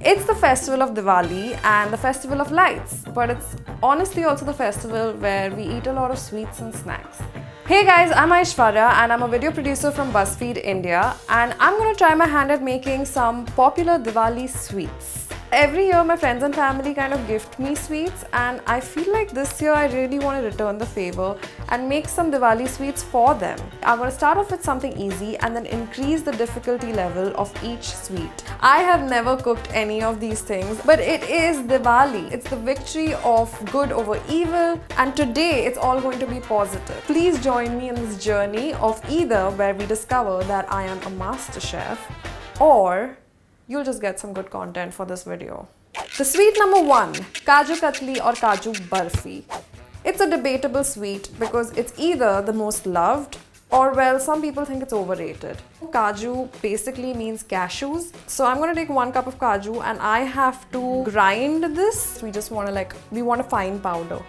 It's the festival of Diwali and the festival of lights, but it's honestly also the festival where we eat a lot of sweets and snacks. Hey guys, I'm Aishwarya and I'm a video producer from BuzzFeed India, and I'm gonna try my hand at making some popular Diwali sweets. Every year my friends and family kind of gift me sweets, and I feel like this year I really want to return the favor and make some Diwali sweets for them. I'm going to start off with something easy and then increase the difficulty level of each sweet. I have never cooked any of these things, but it is Diwali. It's the victory of good over evil, and today it's all going to be positive. Please join me in this journey of either where we discover that I am a master chef, or you'll just get some good content for this video. The sweet number 1, Kaju Katli or Kaju Barfi. It's a debatable sweet because it's either the most loved or, well, some people think it's overrated. Kaju basically means cashews. So I'm gonna take 1 cup of kaju and I have to grind this. We just wanna we want a fine powder.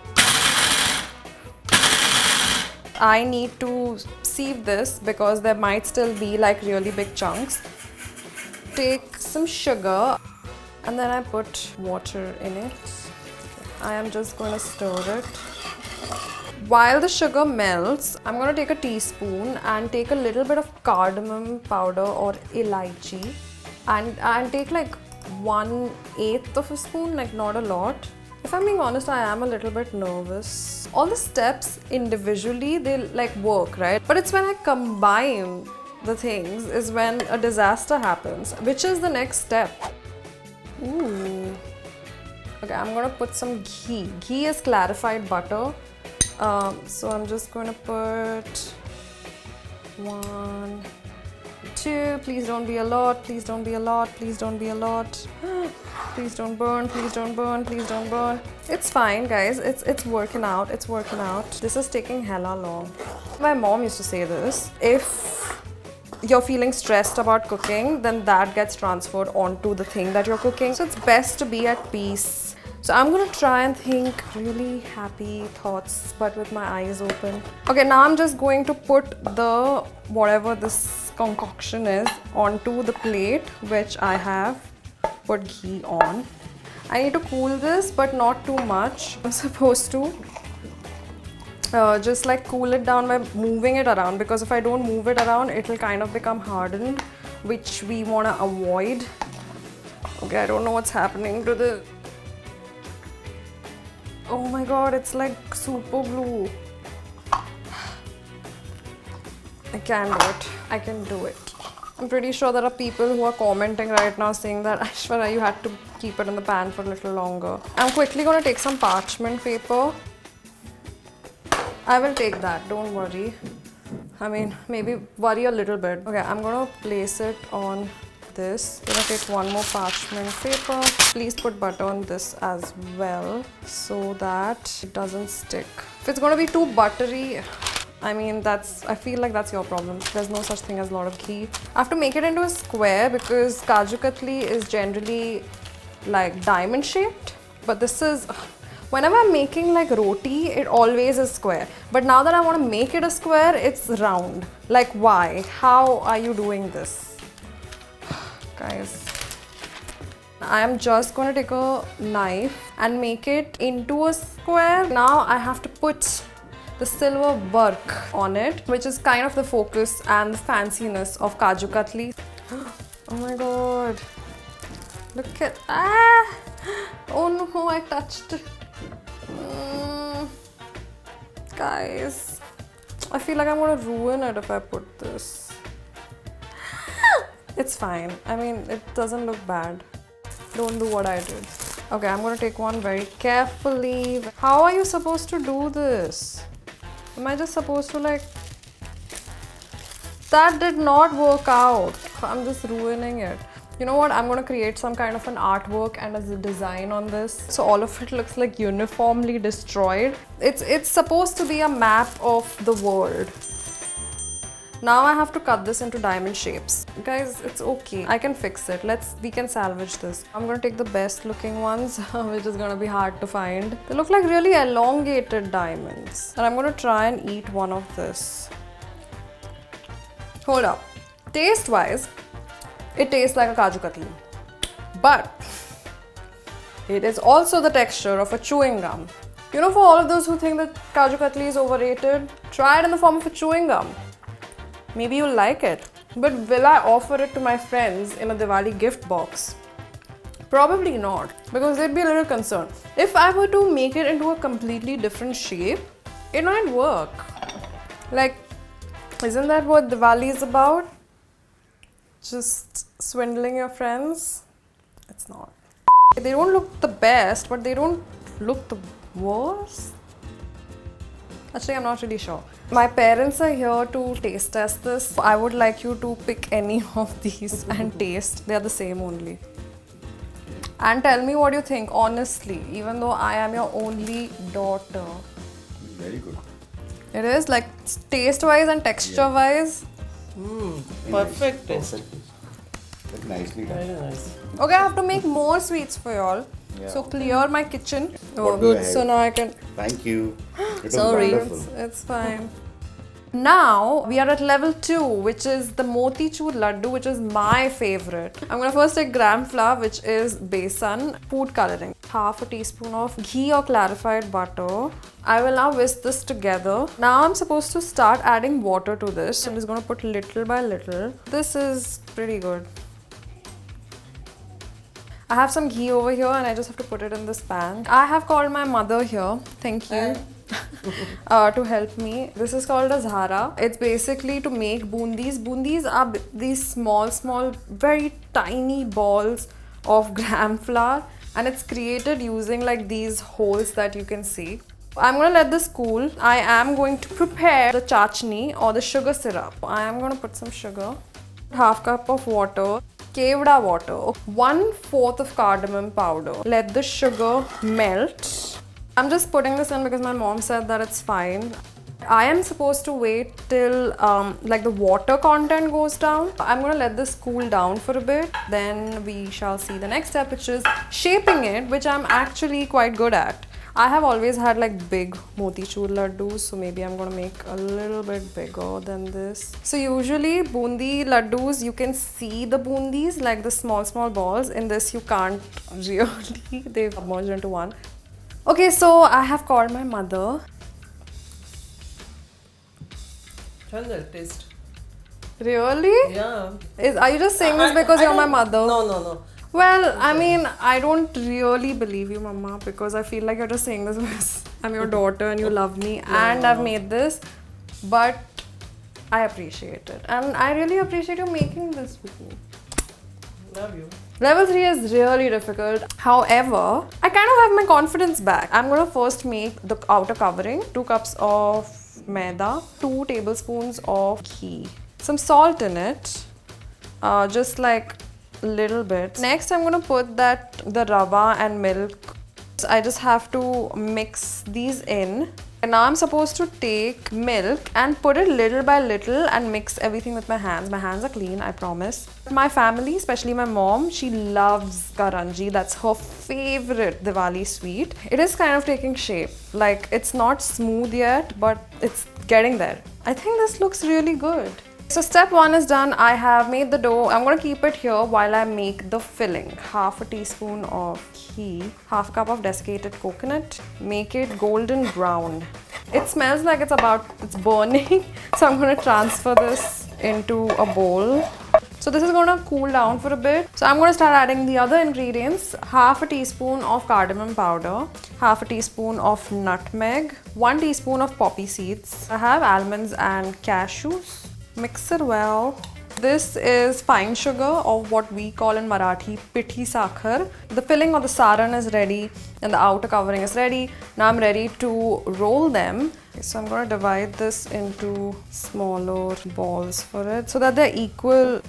I need to sieve this because there might still be really big chunks. Take some sugar and then I put water in it. I am just going to stir it. While the sugar melts, I'm going to take a teaspoon and take a little bit of cardamom powder or elaichi, and take 1/8 of a spoon, not a lot. If I'm being honest, I am a little bit nervous. All the steps individually, they work, right? But it's when I combine the things is when a disaster happens, which is the next step. Ooh. Okay, I'm gonna put some ghee. Ghee is clarified butter. So I'm just gonna put 1, 2. Please don't be a lot. Please don't be a lot. Please don't be a lot. Please don't burn. Please don't burn. Please don't burn. It's fine, guys. It's working out. It's working out. This is taking hella long. My mom used to say this. If you're feeling stressed about cooking, then that gets transferred onto the thing that you're cooking. So it's best to be at peace. So I'm gonna try and think really happy thoughts, but with my eyes open. Okay, now I'm just going to put the whatever this concoction is onto the plate, which I have put ghee on. I need to cool this, but not too much. I'm supposed to just cool it down by moving it around, because if I don't move it around, it will kind of become hardened, which we want to avoid. Okay, I don't know what's happening to the... Oh my god, it's like super glue. I can do it. I can do it. I'm pretty sure there are people who are commenting right now saying that, Aishwarya, you had to keep it in the pan for a little longer. I'm quickly going to take some parchment paper. I will take that, don't worry. I mean, maybe worry a little bit. Okay, I'm gonna place it on this. I'm gonna take 1 more parchment paper. Please put butter on this as well so that it doesn't stick. If it's gonna be too buttery, I mean, I feel like that's your problem. There's no such thing as a lot of ghee. I have to make it into a square because Kaju Katli is generally diamond shaped, but this is... Whenever I'm making roti, it always is square. But now that I want to make it a square, it's round. Why? How are you doing this? Guys, I am just going to take a knife and make it into a square. Now I have to put the silver work on it, which is kind of the focus and the fanciness of Kaju Katli. Oh my god. Look at... Ah! Oh no, I touched it. Guys, I feel like I'm gonna ruin it if I put this. It's fine. I mean, it doesn't look bad. Don't do what I did. Okay, I'm gonna take one very carefully. How are you supposed to do this? Am I just supposed to That did not work out. I'm just ruining it. You know what? I'm going to create some kind of an artwork and a design on this. So all of it looks uniformly destroyed. It's supposed to be a map of the world. Now I have to cut this into diamond shapes. Guys, it's okay. I can fix it. We can salvage this. I'm going to take the best looking ones, which is going to be hard to find. They look like really elongated diamonds. And I'm going to try and eat one of this. Hold up. Taste wise, it tastes like a Kaju Katli. But It is also the texture of a chewing gum. You know, for all of those who think that Kaju Katli is overrated, try it in the form of a chewing gum. Maybe you'll like it. But will I offer it to my friends in a Diwali gift box? Probably not, because they'd be a little concerned. If I were to make it into a completely different shape, it might work. Like, isn't that what Diwali is about? Just swindling your friends? It's not. They don't look the best, but they don't look the worst. Actually, I'm not really sure. My parents are here to taste test this. I would like you to pick any of these and taste. They are the same only. And tell me what you think, honestly, even though I am your only daughter. Very good. It is, like, taste-wise and texture-wise. Perfect taste. That's nicely done. Very nice. Okay, I have to make more sweets for y'all. Yeah. So clear my kitchen. Oh, good. So now I can... Thank you. It was Sorry. wonderful. It's fine. Now we are at level 2, which is the Motichoor Laddu, which is my favorite. I'm gonna first take gram flour, which is besan, food coloring, half a teaspoon of ghee or clarified butter. I will now whisk this together. Now I'm supposed to start adding water to this. I'm just gonna put little by little. This is pretty good. I have some ghee over here and I just have to put it in this pan. I have called my mother here. Thank you. To help me. This is called a zhara. It's basically to make bundis. Bundis are these small, very tiny balls of gram flour, and it's created using like these holes that you can see. I'm going to let this cool. I am going to prepare the chachni or the sugar syrup. I am going to put some sugar, half cup of water, kevda water, 1/4 of cardamom powder. Let the sugar melt. I'm just putting this in because my mom said that it's fine. I am supposed to wait till like the water content goes down. I'm going to let this cool down for a bit. Then we shall see the next step, which is shaping it, which I'm actually quite good at. I have always had like big motichoor laddus, so maybe I'm going to make a little bit bigger than this. So usually bundi laddus, you can see the bundis, like the small balls. In this you can't really, they've merged into one. Okay, so I have called my mother. Chandel, taste. Really? Yeah. Are you just saying this because you're my mother? No. Well, I mean, I don't really believe you, Mama, because I feel like you're just saying this because I'm your daughter and you love me and I've made this. But I appreciate it. And I really appreciate you making this with me. Love you. Level 3 is really difficult. However, I kind of have my confidence back. I'm going to first make the outer covering. 2 cups of maida, 2 tablespoons of ghee, some salt in it, just like a little bit. Next, I'm going to put the rava and milk. So I just have to mix these in. And now I'm supposed to take milk and put it little by little and mix everything with my hands. My hands are clean, I promise. My family, especially my mom, she loves Karanji. That's her favorite Diwali sweet. It is kind of taking shape. Like, it's not smooth yet, but it's getting there. I think this looks really good. So step 1 is done. I have made the dough. I'm going to keep it here while I make the filling. Half a teaspoon of ghee, half cup of desiccated coconut. Make it golden brown. It smells like it's burning. So I'm going to transfer this into a bowl. So this is going to cool down for a bit. So I'm going to start adding the other ingredients. Half a teaspoon of cardamom powder, half a teaspoon of nutmeg, 1 teaspoon of poppy seeds. I have almonds and cashews. Mix it well. This is fine sugar, or what we call in Marathi pithi sakhar. The filling of the saran is ready and the outer covering is ready. Now I'm ready to roll them. So I'm going to divide this into smaller balls for it so that they're equal,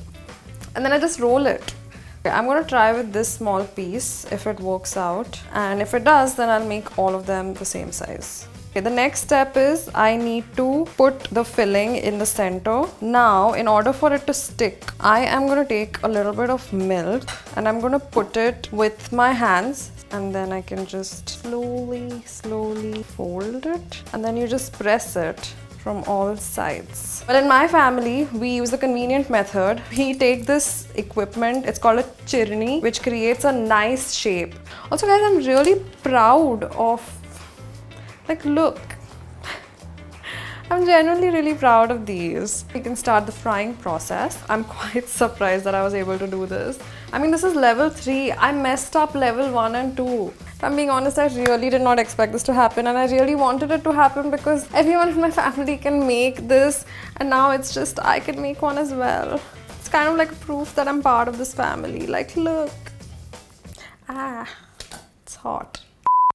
and then I just roll it. Okay, I'm going to try with this small piece if it works out, and if it does, then I'll make all of them the same size. Okay, the next step is I need to put the filling in the center. Now, in order for it to stick, I am going to take a little bit of milk and I'm going to put it with my hands, and then I can just slowly fold it, and then you just press it from all sides. But in my family, we use the convenient method. We take this equipment, it's called a chirni, which creates a nice shape. Also guys, I'm really proud of, like, look. I'm genuinely really proud of these. We can start the frying process. I'm quite surprised that I was able to do this. I mean, this is level 3. I messed up level 1 and 2. If I'm being honest, I really did not expect this to happen, and I really wanted it to happen because everyone in my family can make this, and now it's just I can make one as well. It's kind of like proof that I'm part of this family. Like, look. Ah, it's hot.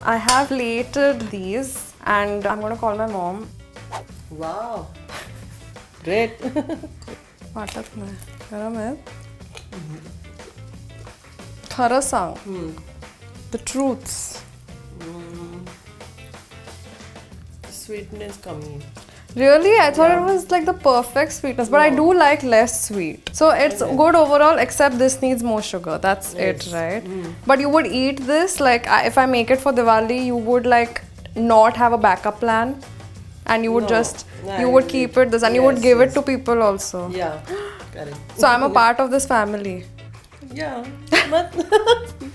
I have plated these, and I'm gonna call my mom. Wow. Great. वाटत नाही गरम आहे खरं सांग the truths. Sweetness coming. Really? I thought it was like the perfect sweetness, but I do like less sweet. So it's good overall, except this needs more sugar. That's it, right? But you would eat this, like if I make it for Diwali, you would like not have a backup plan, and you would you would keep it this, and you would give it to people also. Yeah, correct. So I'm a part of this family. Yeah, but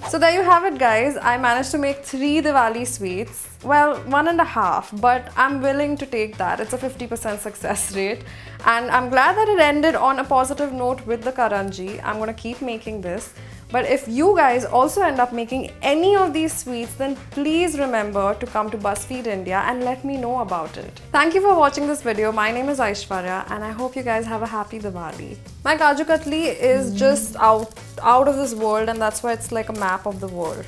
So there you have it, guys. I managed to make 3 Diwali sweets. Well, 1.5, but I'm willing to take that. It's a 50% success rate. And I'm glad that it ended on a positive note with the Karanji. I'm gonna keep making this. But if you guys also end up making any of these sweets, then please remember to come to BuzzFeed India and let me know about it. Thank you for watching this video. My name is Aishwarya, and I hope you guys have a happy Diwali. My Kaju Katli is just out of this world, and that's why it's like a map of the world.